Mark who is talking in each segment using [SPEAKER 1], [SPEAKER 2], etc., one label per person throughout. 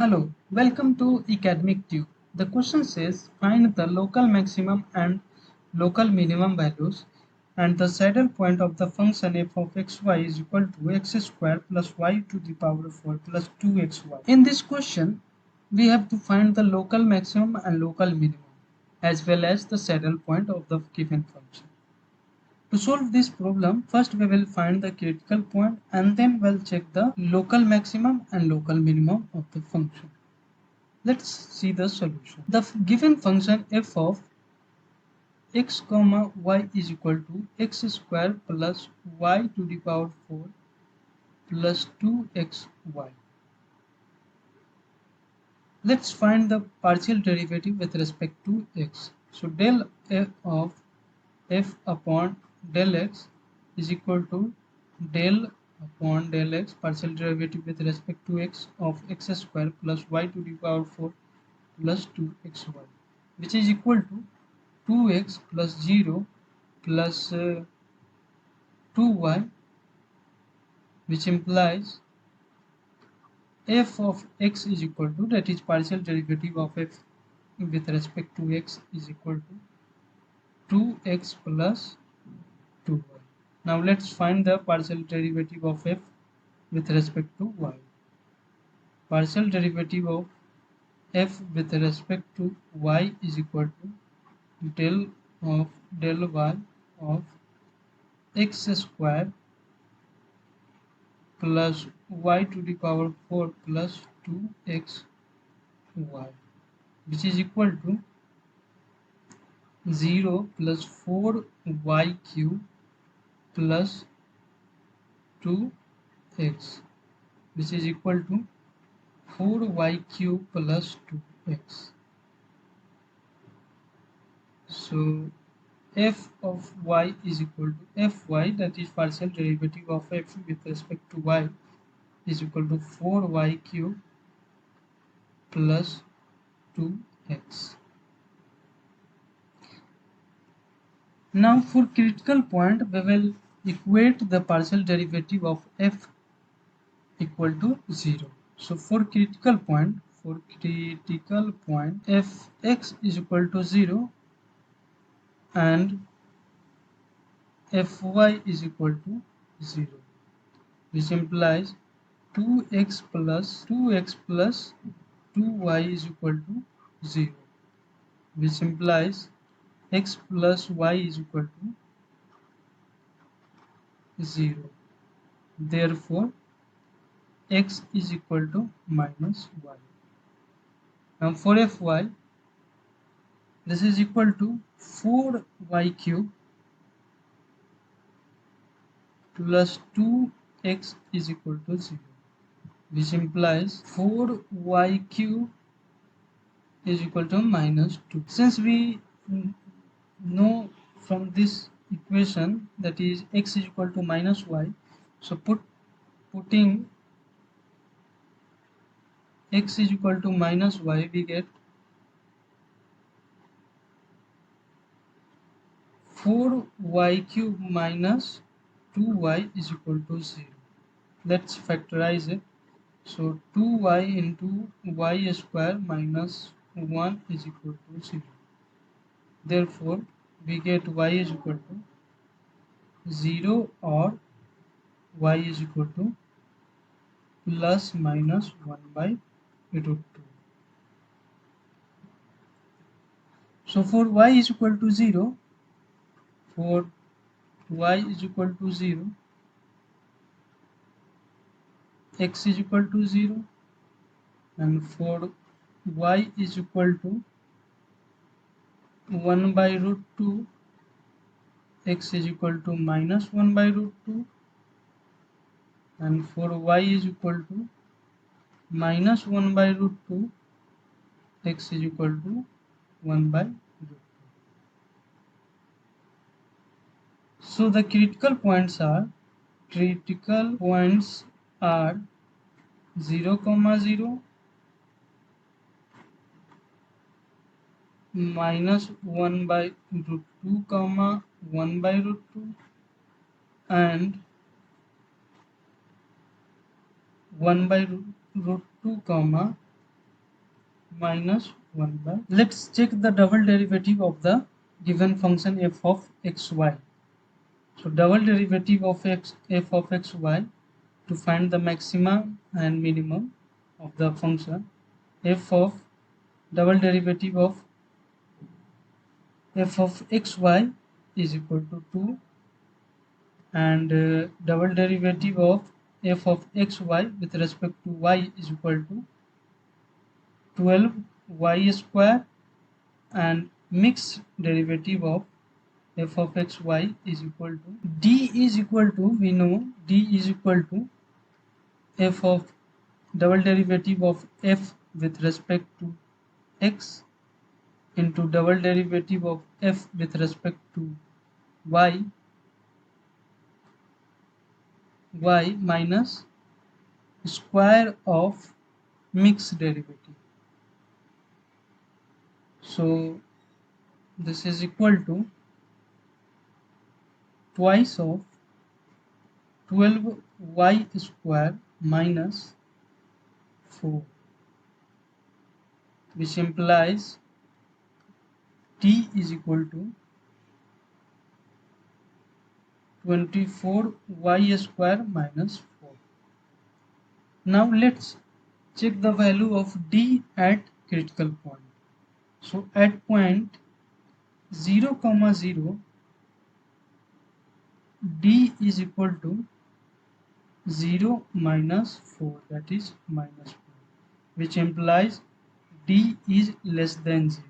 [SPEAKER 1] Hello, welcome to EcademicTube. The question says find the local maximum and local minimum values and the saddle point of the function f of xy is equal to x square plus y to the power 4 plus 2xy. In this question, we have to find the local maximum and local minimum as well as the saddle point of the given function. To solve this problem, first we will find the critical point and then we'll check the local maximum and local minimum of the function. Let's see the solution. The given function f of x comma y is equal to x square plus y to the power 4 plus 2xy. Let's find the partial derivative with respect to x. So del f of f upon del x is equal to del upon del x partial derivative with respect to x of x square plus y to the power 4 plus 2xy, which is equal to 2x plus 0 plus 2y, which implies f of x is equal to, that is partial derivative of f with respect to x is equal to 2x plus 2y. Now let's find the partial derivative of f with respect to y. Partial derivative of f with respect to y is equal to del y of x square plus y to the power 4 plus 2xy, which is equal to 0 plus 4y cube plus 2x, which is equal to 4y cube plus 2x. So f of y is equal to fy, that is partial derivative of f with respect to y, is equal to 4y cube plus 2x. Now for critical point, we will equate the partial derivative of f equal to 0. So for critical point fx is equal to 0 and fy is equal to 0, which implies 2x plus 2y is equal to 0, which implies x plus y is equal to 0. Therefore, x is equal to minus y. Now for fy, this is equal to 4y cube plus 2x is equal to 0, which implies 4y cube is equal to minus 2. Since we know from this equation that is x is equal to minus y, so putting x is equal to minus y, we get 4y cube minus 2y is equal to 0. Let's factorize it. So 2y into y square minus 1 is equal to 0. Therefore, we get y is equal to 0 or y is equal to plus minus 1 by root 2. So for y is equal to 0, x is equal to 0, and for y is equal to 1 by root 2, x is equal to minus 1 by root 2, and for y is equal to minus 1 by root 2, x is equal to 1 by root 2. So the critical points are 0, 0, minus 1 by root 2, 1 by root 2, and 1 by root 2, minus 1 by. Let's check the double derivative of the given function f of xy. So double derivative of f of xy to find the maximum and minimum of the function. F of double derivative of f of xy is equal to 2, and double derivative of f of xy with respect to y is equal to 12y square, and mixed derivative of f of xy is equal to d is equal to, we know d is equal to f of double derivative of f with respect to x into double derivative of f with respect to y minus square of mixed derivative. So this is equal to twice of 12y square minus 4, which implies t is equal to 24y square minus 4. Now let's check the value of d at critical point. So at point 0, 0, d is equal to 0 minus 4, that is minus 4, which implies d is less than 0.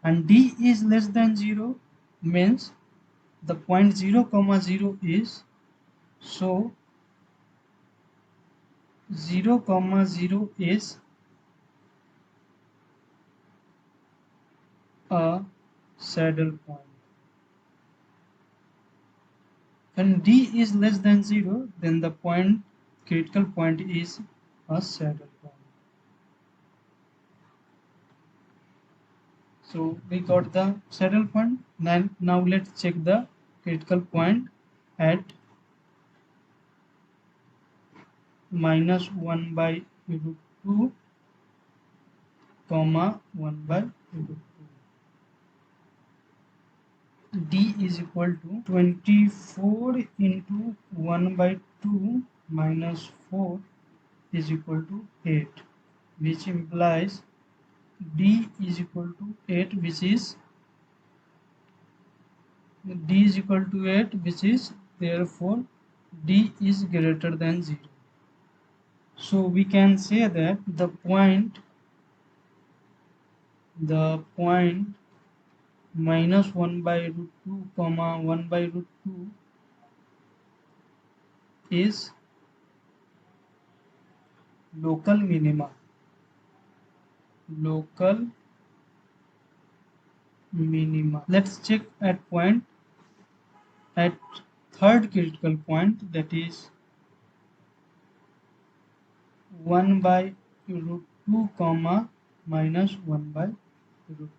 [SPEAKER 1] And d is less than 0 means the point 0, 0 is, so 0, 0 is a saddle point. When d is less than 0, then the point critical point is a saddle point. So we got the saddle point. Now let's check the critical point at minus 1 by root 2 comma 1 by root 2. D is equal to 24 into 1 by 2 minus 4 is equal to 8, which implies D is equal to 8, which is D is equal to 8, which is therefore D is greater than 0. So we can say that the point minus 1 by root 2 comma 1 by root 2 is local minima. Let's check at third critical point, that is 1 by root 2 comma minus 1 by root 2.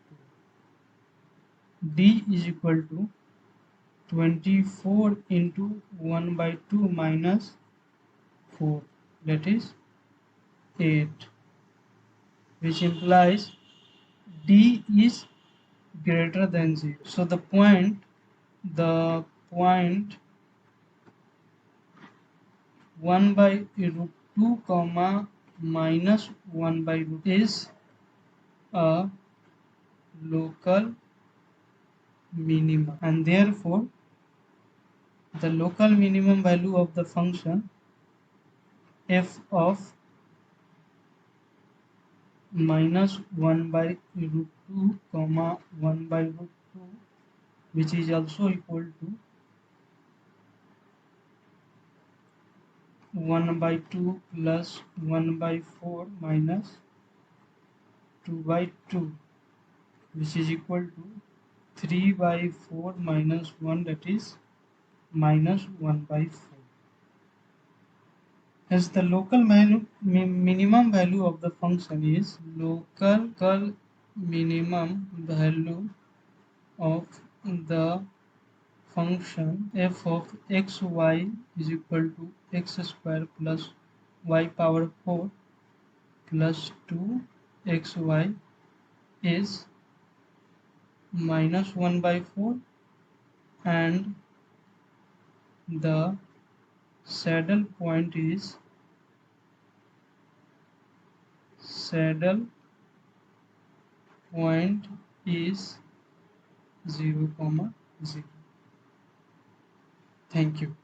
[SPEAKER 1] D is equal to 24 into 1 by 2 minus 4, that is 8, which implies D is greater than 0. So the point 1 by root 2 comma minus 1 by root is a local minimum, and therefore the local minimum value of the function f of minus 1 by root 2 comma 1 by root 2, which is also equal to 1 by 2 plus 1 by 4 minus 2 by 2, which is equal to 3 by 4 minus 1, that is minus 1 by 4. As the local minimum value of the function is local minimum value of the function f of xy is equal to x square plus y power 4 plus 2 xy is minus 1 by 4 and the saddle point is saddle point is 0, 0. Thank you.